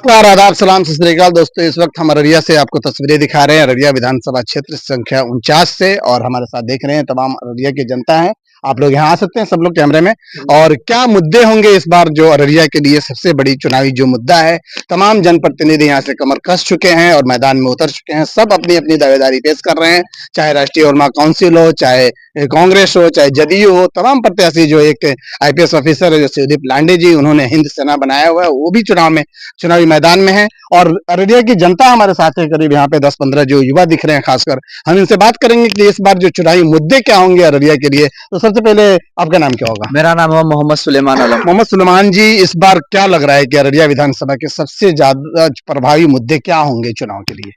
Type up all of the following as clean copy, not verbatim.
नमस्कार, आदाब, सलाम, सत श्री अकाल दोस्तों। इस वक्त हम अररिया से आपको तस्वीरें दिखा रहे हैं, अररिया विधानसभा क्षेत्र संख्या 49 से। और हमारे साथ देख रहे हैं तमाम अररिया की जनता है। आप लोग यहाँ आ सकते हैं सब लोग कैमरे में। और क्या मुद्दे होंगे इस बार जो अररिया के लिए सबसे बड़ी चुनावी जो मुद्दा है, तमाम जनप्रतिनिधि यहाँ से कमर कस चुके हैं और मैदान में उतर चुके हैं। सब अपनी अपनी दावेदारी पेश कर रहे हैं, चाहे राष्ट्रीय उलमा काउंसिल हो, चाहे कांग्रेस हो, चाहे जदयू हो। तमाम प्रत्याशी जो एक आईपीएस ऑफिसर है जो सुदीप लांडे जी, उन्होंने हिंद सेना बनाया हुआ है, वो भी चुनावी मैदान में है। और अररिया की जनता हमारे साथ है, करीब यहाँ पे 10-15 जो युवा दिख रहे हैं खासकर। हम इनसे बात करेंगे कि इस बार जो चुनावी मुद्दे क्या होंगे अररिया के लिए। तो सबसे पहले आपका नाम क्या होगा? मेरा नाम है मोहम्मद सुलेमान आलम। मोहम्मद सुलेमान जी, इस बार क्या लग रहा है कि अररिया विधानसभा के सबसे ज्यादा प्रभावी मुद्दे क्या होंगे चुनाव के लिए?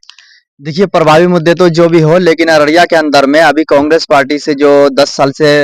देखिए, प्रभावी मुद्दे तो जो भी हो, लेकिन अररिया के अंदर में अभी कांग्रेस पार्टी से जो 10 साल से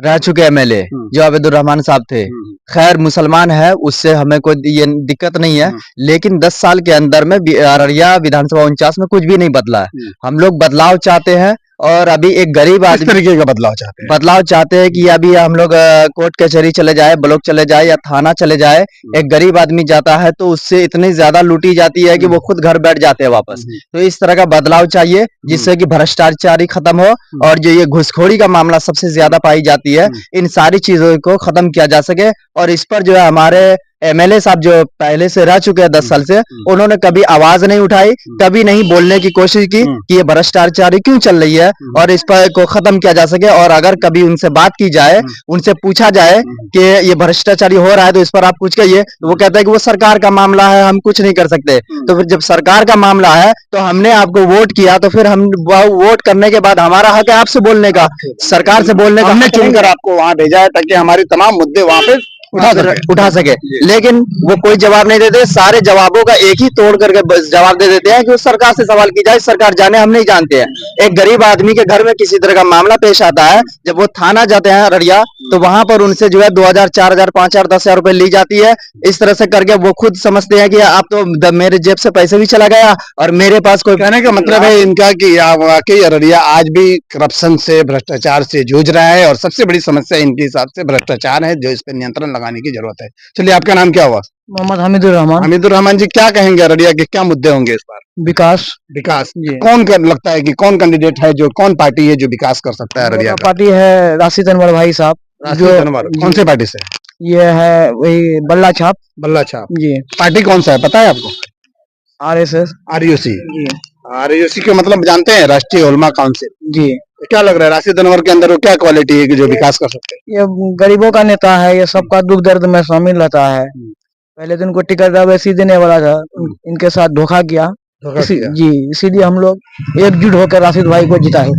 रह चुके एमएलए जो अब्दुल रहमान साहब थे, खैर मुसलमान है, उससे हमें कोई ये दिक्कत नहीं है। लेकिन 10 साल के अंदर में अररिया विधानसभा 49 में कुछ भी नहीं बदला है। हम लोग बदलाव चाहते हैं और अभी एक गरीब आदमी तरीके का बदलाव चाहते हैं कि अभी हम लोग कोर्ट कचहरी चले जाए, ब्लॉक चले जाए या थाना चले जाए, एक गरीब आदमी जाता है तो उससे इतनी ज्यादा लूटी जाती है कि वो खुद घर बैठ जाते हैं वापस। तो इस तरह का बदलाव चाहिए जिससे कि भ्रष्टाचारी खत्म हो और जो ये घुसखोरी का मामला सबसे ज्यादा पाई जाती है, इन सारी चीजों को खत्म किया जा सके। और इस पर जो है हमारे एमएलए साहब जो पहले से रह चुके हैं 10 साल से, उन्होंने कभी आवाज नहीं उठाई, कभी नहीं बोलने की कोशिश की कि ये भ्रष्टाचारी क्यों चल रही है और इस पर को खत्म किया जा सके। और अगर कभी उनसे बात की जाए, उनसे पूछा जाए कि ये भ्रष्टाचारी हो रहा है तो इस पर आप कुछ कहिए, तो वो कहता है कि वो सरकार का मामला है, हम कुछ नहीं कर सकते। तो फिर जब सरकार का मामला है तो हमने आपको वोट किया, तो फिर हम वोट करने के बाद हमारा हक है आपसे बोलने का, सरकार से बोलने का। हमने चुनकर आपको वहां भेजा है ताकि हमारी तमाम मुद्दे वहां पे उठा सके, लेकिन वो कोई जवाब नहीं देते। सारे जवाबों का एक ही तोड़ करके जवाब दे देते हैं कि उस सरकार से सवाल की जाए, सरकार जाने, हम नहीं जानते हैं। एक गरीब आदमी के घर में किसी तरह का मामला पेश आता है, जब वो थाना जाते हैं अररिया, तो वहां पर उनसे जो है 2000, 4000, 5000, 10,000 रुपए ली जाती है। इस तरह से करके वो खुद समझते हैं कि आप तो मेरे जेब से पैसे भी चला गया और मेरे पास कोई। कहने का मतलब है इनका कि वाकई अररिया आज भी करप्शन से, भ्रष्टाचार से जूझ रहा है और सबसे बड़ी समस्या इनके हिसाब से भ्रष्टाचार है, जो इस पर नियंत्रण लगाने की जरूरत है। चलिए, आपका नाम क्या हुआ? मोहम्मद हमीदुर रहमान। हमीदुर रहमान जी, क्या कहेंगे अररिया के क्या मुद्दे होंगे इस बार? विकास जी। कौन लगता है कि कौन कैंडिडेट है, जो कौन पार्टी है जो विकास कर सकता है अररिया का? पार्टी है राशिद अनवर भाई साहब। कौन से पार्टी से? ये है वही बल्ला छाप जी। पार्टी कौन सा है पता है आपको? RSS RUC। RUC के मतलब जानते हैं, राष्ट्रीय उलमा काउंसिल जी। तो क्या लग रहा है राशिद अनवर के अंदर वो क्या क्वालिटी है कि जो विकास कर सकते हैं? ये गरीबों का नेता है, ये सबका दुख दर्द में शामिल रहता है। पहले दिन को टिकट वैसे देने वाला था, इनके साथ धोखा किया। जी, इसीलिए हम लोग एकजुट होकर राशिद भाई को जिताए।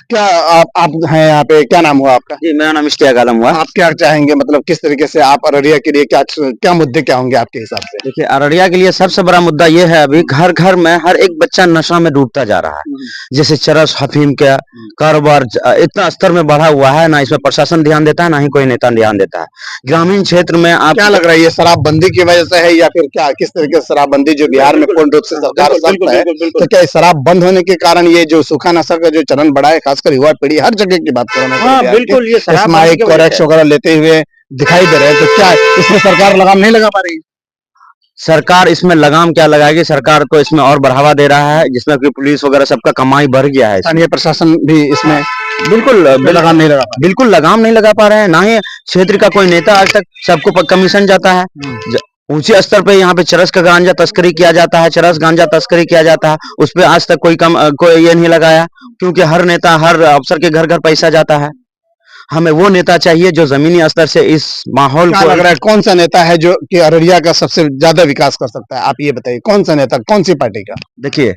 क्या आप हैं यहाँ पे? क्या नाम हुआ आपका? जी, मेरा नाम इश्तियाक आलम हुआ। आप क्या चाहेंगे, मतलब किस तरीके से आप अररिया के लिए क्या मुद्दे क्या होंगे आपके हिसाब से? देखिए, अररिया के लिए सबसे बड़ा मुद्दा ये है, अभी घर घर में हर एक बच्चा नशा में डूबता जा रहा है। जैसे चरस, अफीम का कारोबार इतना स्तर में बढ़ा हुआ है, ना इसमें प्रशासन ध्यान देता है, ना ही कोई नेता ध्यान देता है। ग्रामीण क्षेत्र में आप क्या लग रहा है, ये शराबबंदी की वजह से है या फिर क्या, किस तरीके से शराबबंदी जो बिहार में पूर्ण रूप से सरकार सख्त है, तो क्या शराब बंद होने के कारण ये जो सूखा नशा का जो चलन बढ़ा है, खासकर युवा पीढ़ी हर जगह की बात कर रहे हैं, बिल्कुल ये स्माइक कोरेक्स वगैरह लेते हुए दिखाई दे रहे हैं, तो क्या इसमें सरकार लगाम नहीं लगा पा रही? सरकार इसमें लगाम क्या लगाएगी? सरकार तो इसमें और बढ़ावा दे रहा है, जिसमें कि पुलिस वगैरह सबका कमाई बढ़ गया है। स्थानीय प्रशासन भी इसमें बिल्कुल लगाम नहीं लगा पा रहे हैं, ना ही क्षेत्र का कोई नेता आज तक। सबको कमीशन जाता है, ऊंचे स्तर पे यहाँ पे चरस का गांजा तस्करी किया जाता है, चरस गांजा तस्करी किया जाता है, उस पर आज तक कोई ये नहीं लगाया, क्योंकि हर नेता, हर अफसर के घर घर पैसा जाता है। हमें वो नेता चाहिए जो जमीनी स्तर से इस माहौल को। लग रहा है कौन सा नेता है जो कि अररिया का सबसे ज्यादा विकास कर सकता है? आप ये बताइए, कौन सा नेता, कौन सी पार्टी का? देखिए,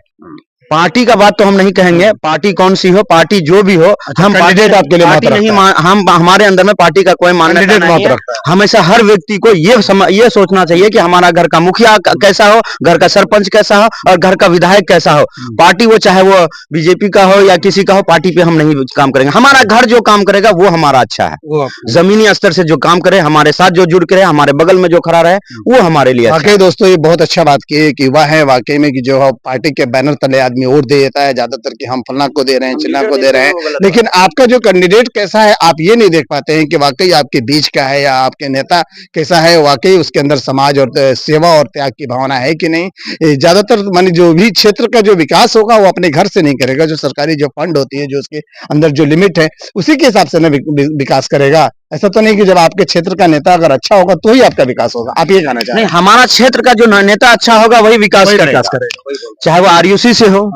पार्टी का बात तो हम नहीं कहेंगे, पार्टी कौन सी हो, पार्टी जो भी हो। हम कैंडिडेट आपके लिए पार्टी नहीं, हम हमारे अंदर में पार्टी का कोई मान्यता नहीं है। हमेशा हर व्यक्ति को ये सोचना चाहिए कि हमारा घर का मुखिया कैसा हो, घर का सरपंच कैसा हो और घर का विधायक कैसा हो। पार्टी वो चाहे वो बीजेपी का हो या किसी का हो, पार्टी पे हम नहीं काम करेंगे। हमारा घर जो काम करेगा वो हमारा अच्छा है। जमीनी स्तर से जो काम करे, हमारे साथ जो जुड़ करे, हमारे बगल में जो खड़ा रहे, वो हमारे लिए। वाकई दोस्तों, ये बहुत अच्छा बात की है कि युवा है वाकई में कि जो पार्टी के बैनर तले आदमी आदमी वोट दे देता है ज्यादातर कि हम फलना को दे रहे हैं, चिल्ला को दे रहे हैं, लेकिन आपका जो कैंडिडेट कैसा है आप ये नहीं देख पाते हैं कि वाकई आपके बीच का है या आपके नेता कैसा है, वाकई उसके अंदर समाज और सेवा और त्याग की भावना है कि नहीं। ज्यादातर मानी जो भी क्षेत्र का जो विकास होगा वो अपने घर से नहीं करेगा, जो सरकारी जो फंड होती है, जो उसके अंदर जो लिमिट है उसी के हिसाब से ना विकास करेगा। ऐसा तो नहीं कि जब आपके क्षेत्र का नेता अगर अच्छा होगा तो ही आपका विकास होगा, आप ये कहना चाह रहे नहीं, हमारा क्षेत्र का जो नेता अच्छा होगा वही विकास करेगा, चाहे वो आरयूसी से हो,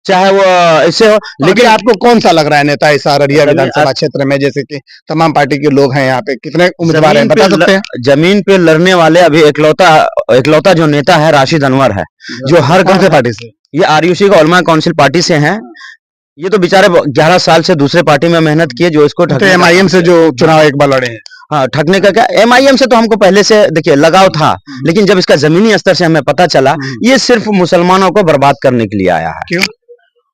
चाहे वो इससे हो। लेकिन आपको कौन सा लग रहा है नेता इस अररिया विधानसभा क्षेत्र में, जैसे कि तमाम पार्टी के लोग हैं यहाँ पे, कितने उम्मीदवार हैं बता सकते हैं? जमीन पे लड़ने वाले अभी इकलौता जो नेता है राशिद अनवर है, जो हर कौन से पार्टी से? ये आरयूसी का उलमा काउंसिल पार्टी से हैं। ये तो बेचारे 11 साल से दूसरे पार्टी में मेहनत किए, जो इसको तो एमआईएम से जो चुनाव एक बार लड़े हैं। हाँ, ठगने का क्या, एमआईएम से तो हमको पहले से देखिए लगाव था, लेकिन जब इसका जमीनी स्तर से हमें पता चला ये सिर्फ मुसलमानों को बर्बाद करने के लिए आया है। क्यों,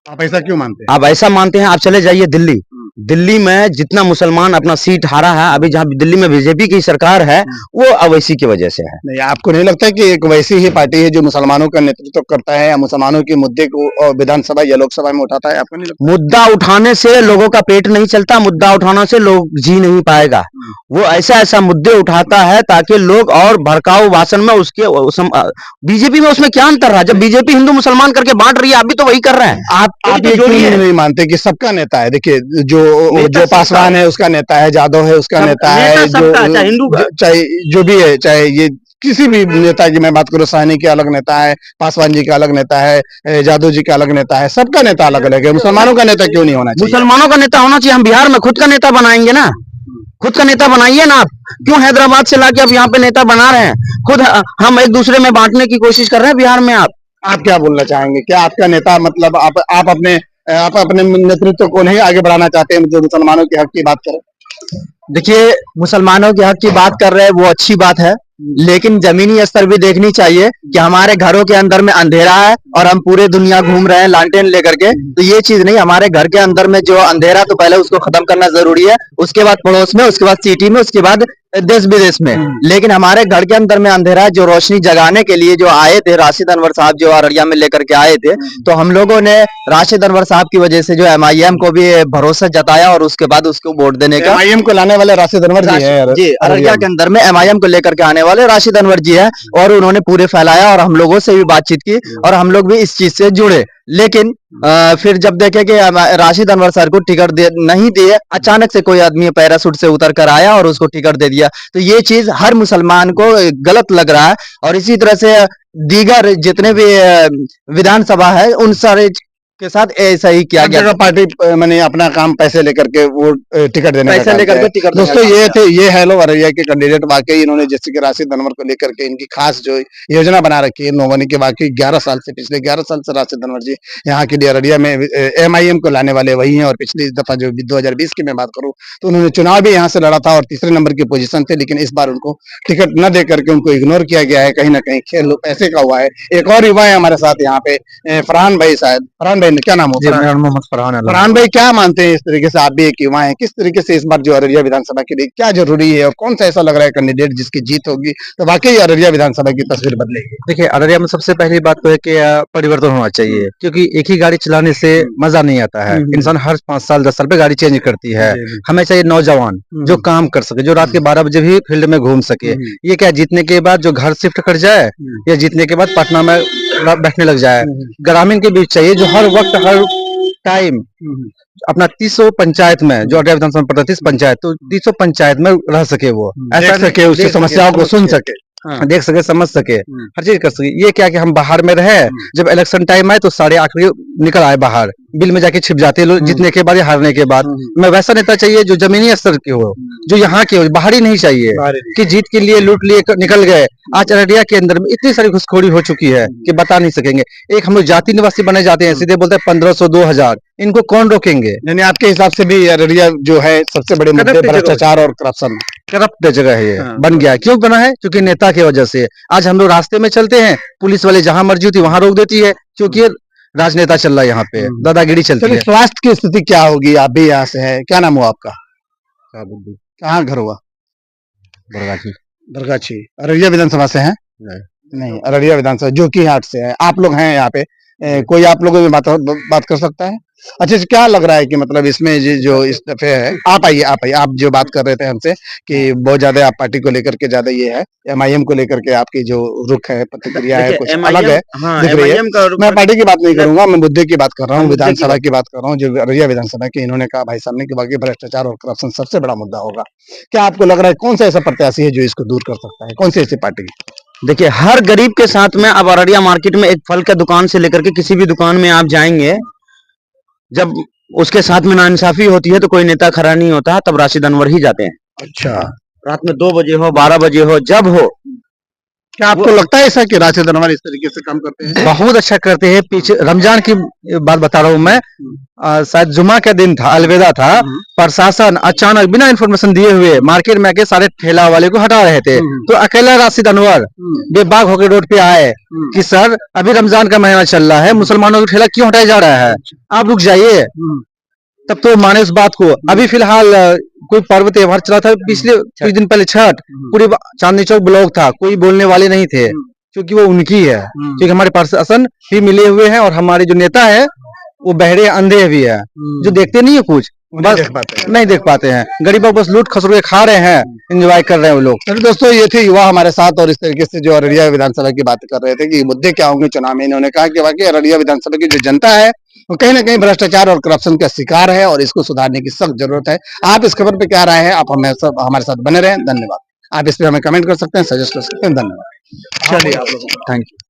आप ऐसा क्यों मानते हैं? आप ऐसा मानते हैं, आप चले जाइए दिल्ली, दिल्ली में जितना मुसलमान अपना सीट हारा है, अभी जहाँ दिल्ली में बीजेपी की सरकार है वो अवैसी की वजह से है। नहीं, आपको नहीं लगता कि एक वैसी ही पार्टी है जो मुसलमानों का नेतृत्व करता है या मुसलमानों के मुद्दे को विधानसभा या लोकसभा में उठाता है? आपको नहीं लगता? मुद्दा उठाने से लोगों का पेट नहीं चलता, मुद्दा उठाने से लोग जी नहीं पाएगा। वो ऐसा मुद्दे उठाता है ताकि लोग और भड़काऊ भाषण में उसके बीजेपी में उसमें क्या अंतर रहा? जब बीजेपी हिंदू मुसलमान करके बांट रही है, अभी तो वही कर रहे हैं। आप ये क्यों नहीं मानते कि सबका नेता है? देखिए जो पासवान है उसका नेता है, जादव है उसका नेता है, जो चाहे जो भी है, चाहे ये किसी भी नेता की मैं बात करूं, साहनी के अलग नेता है, पासवान जी का अलग नेता है, जादव जी का अलग नेता है, सबका नेता अलग अलग है। मुसलमानों का नेता क्यों नहीं होना चाहिए? मुसलमानों का नेता होना चाहिए। हम बिहार में खुद का नेता बनाएंगे ना, खुद का नेता बनाइए ना आप। क्यों हैदराबाद से लाके आप यहाँ पे नेता बना रहे हैं? खुद हम एक दूसरे में बांटने की कोशिश कर रहे हैं बिहार में। आप क्या बोलना चाहेंगे? क्या आपका नेता मतलब आप अपने नेतृत्व को नहीं आगे बढ़ाना चाहते हैं जो मुसलमानों के हक की बात करें? देखिए, मुसलमानों के हक की बात कर रहे हैं वो अच्छी बात है, लेकिन जमीनी स्तर भी देखनी चाहिए कि हमारे घरों के अंदर में अंधेरा है और हम पूरे दुनिया घूम रहे हैं लालटेन लेकर के, तो ये चीज नहीं। हमारे घर के अंदर में जो अंधेरा तो पहले उसको खत्म करना जरूरी है, उसके बाद पड़ोस में, उसके बाद सिटी में, उसके बाद देश विदेश में। लेकिन हमारे घर के अंदर में अंधेरा है, जो रोशनी जगाने के लिए जो आए थे राशिद अनवर साहब, जो अररिया में लेकर के आए थे, तो हम लोगों ने राशिद अनवर साहब की वजह से जो एमआईएम को भी भरोसा जताया और उसके बाद उसको वोट देने का। एमआईएम को लाने वाले राशिद अनवर जी है जी, अररिया के अंदर में एमआईएम को लेकर के आने वाले राशिद अनवर जी है, और उन्होंने पूरे फैलाया और हम लोगों से भी बातचीत की और हम लोग भी इस चीज से जुड़े। लेकिन फिर जब देखे कि राशिद अनवर सर को टिकट नहीं दिए, अचानक से कोई आदमी पैराशूट से उतर कर आया और उसको टिकट दे दिया, तो ये चीज हर मुसलमान को गलत लग रहा है। और इसी तरह से दीगर जितने भी विधानसभा है उन सारे के साथ ऐसा ही किया गया। पार्टी मैंने अपना काम पैसे लेकर के वो टिकट देने पैसे लेकर के टिकट। दोस्तों ये है लोग अररिया के कैंडिडेट, वाकई इन्होंने जैसे कि राशिद अनवर को लेकर के इनकी खास जो योजना बना रखी है लोगों ने, कि वाकई 11 साल से, पिछले 11 साल से राशिद अनवर जी यहाँ के लिए अररिया में एमआईएम को लाने वाले वही हैं। और पिछली दफा जो 2020 की मैं बात करूँ तो उन्होंने चुनाव भी यहाँ से लड़ा था और तीसरे नंबर की पोजीशन थे, लेकिन इस बार उनको टिकट न दे करके उनको इग्नोर किया गया है। कहीं ना कहीं खेल पैसे का हुआ है। एक और युवा है हमारे साथ यहाँ पे, फरहान भाई, शायद फरहान भाई क्या नाम हो? फरहान भाई, क्या मानते हैं इस तरीके से, आप भी एक युवा हैं, किस तरीके से इस बार जो अररिया विधानसभा के लिए क्या जरूरी है और कौन सा ऐसा लग रहा है कैंडिडेट जिसकी जीत होगी तो वाकई अररिया विधानसभा की तस्वीर बदलेगी? देखिए, अररिया में सबसे पहली बात तो है कि परिवर्तन होना चाहिए, क्योंकि एक ही गाड़ी चलाने से मजा नहीं आता है। इंसान हर 5 साल 10 साल पे गाड़ी चेंज करती है। हमें चाहिए नौजवान जो काम कर सके, जो रात के 12 बजे भी फील्ड में घूम सके। ये क्या जीतने के बाद जो घर शिफ्ट कर जाए या जीतने के बाद पटना में बैठने लग जाए। ग्रामीण के बीच चाहिए जो हर वक्त हर टाइम अपना 300 पंचायत में, जो अररिया विधानसभा में पड़ता है 30 पंचायत, तो 300 पंचायत में रह सके, वो ऐसा सके, उसकी समस्याओं को सुन सके, देख सके, समझ सके, हर चीज कर सके। ये क्या कि हम बाहर में रहे, जब इलेक्शन टाइम आए तो सारे आखिरी निकल आए बाहर, बिल में जाके छिप जाते हैं जीतने के बाद या हारने के बाद। मैं वैसा नेता चाहिए जो जमीनी स्तर के हो, जो यहाँ के हो, बाहरी नहीं चाहिए कि जीत के लिए लूट लिए निकल गए। आज अररिया के अंदर में इतनी सारी घुसखोरी हो चुकी है कि बता नहीं सकेंगे। एक हम लोग जाति निवासी बने जाते हैं, सीधे बोलते हैं 1500 2000, इनको कौन रोकेंगे? यानी आपके हिसाब से भी अररिया जो है सबसे बड़े मुद्दे भ्रष्टाचार और करप्शन, करप्ट जगह है ये बन गया है। क्यों बना है? क्योंकि नेता की वजह से। आज हम लोग रास्ते में चलते हैं, पुलिस वाले जहां मर्जी होती वहां रोक देती है, क्योंकि राजनेता चल रहा है यहाँ पे, दादागिरी चलती है। स्वास्थ्य की स्थिति क्या होगी? आप भी यहाँ से है, क्या नाम हुआ आपका? कहाँ घर हुआ? बरगाछी। अररिया विधानसभा से है? नहीं, अररिया विधानसभा जोकीहाट से है। आप लोग हैं यहाँ पे, कोई आप लोगों में बात कर सकता है? अच्छा, क्या लग रहा है कि मतलब इसमें जो इस दफे है, आप आइए आप जो बात कर रहे थे हमसे कि बहुत ज्यादा आप पार्टी को लेकर के ज्यादा ये है, एमआईएम को लेकर के आपकी जो रुख है, प्रतिक्रिया है, कुछ अलग है, हाँ, दिख रही है। MIM का मैं पार्टी की बात नहीं करूंगा, मैं मुद्दे की बात कर रहा हूँ, मुद्दे की विधानसभा की बात कर रहा हूँ, जो अररिया विधानसभा की इन्होंने कहा भाई साहब ने कि बाकी भ्रष्टाचार और करप्शन सबसे बड़ा मुद्दा होगा। क्या आपको लग रहा है कौन सा ऐसा प्रत्याशी है जो इसको दूर कर सकता है? कौन सी ऐसी पार्टी? देखिए, हर गरीब के साथ में अब अररिया मार्केट में एक फल का दुकान से लेकर के किसी भी दुकान में आप जाएंगे, जब उसके साथ में नाइंसाफी होती है तो कोई नेता खड़ा नहीं होता, तब राशिद अनवर ही जाते हैं। अच्छा, रात में 2 बजे हो, 12 बजे हो, जब हो। क्या आपको लगता है ऐसा कि राशिद अनवर इस तरीके से काम करते हैं? बहुत अच्छा करते हैं। पीछे रमजान की बात बता रहा हूँ मैं, शायद जुमा का दिन था, अलविदा था, प्रशासन अचानक बिना इन्फॉर्मेशन दिए हुए मार्केट में आके सारे ठेला वाले को हटा रहे थे, तो अकेला राशिद अनवर बेबाक होकर रोड पे आए कि सर अभी रमजान का महीना चल रहा है, मुसलमानों का ठेला क्यों हटाया जा रहा है, आप रुक जाइए। तब तो माने उस बात को। अभी फिलहाल कोई पर्व त्योहार चला था, पिछले कुछ दिन पहले छठ, पूरी चांदनी चौक ब्लॉक था, कोई बोलने वाले नहीं थे, क्योंकि वो उनकी है। क्योंकि हमारे प्रशासन भी मिले हुए हैं और हमारे जो नेता है वो बहरे अंधे भी है, जो देखते नहीं है कुछ, बस नहीं देख पाते हैं। गरीबों बस लूट खसरू के खा रहे हैं, एंजॉय कर रहे हैं वो लोग। चलिए दोस्तों, ये थे युवा हमारे साथ और इस तरीके से जो अररिया विधानसभा की बात कर रहे थे कि मुद्दे क्या होंगे चुनाव में। इन्होंने कहा कि वाकई अररिया विधानसभा की जो जनता है वो कहीं ना कहीं भ्रष्टाचार और करप्शन का शिकार है और इसको सुधारने की सख्त जरूरत है। आप इस खबर पे क्या राय है, आप हमारे साथ बने रहें। धन्यवाद। आप इस पे हमें कमेंट कर सकते हैं, सजेस्ट कर सकते हैं। धन्यवाद। चलिए आप लोगों को थैंक यू।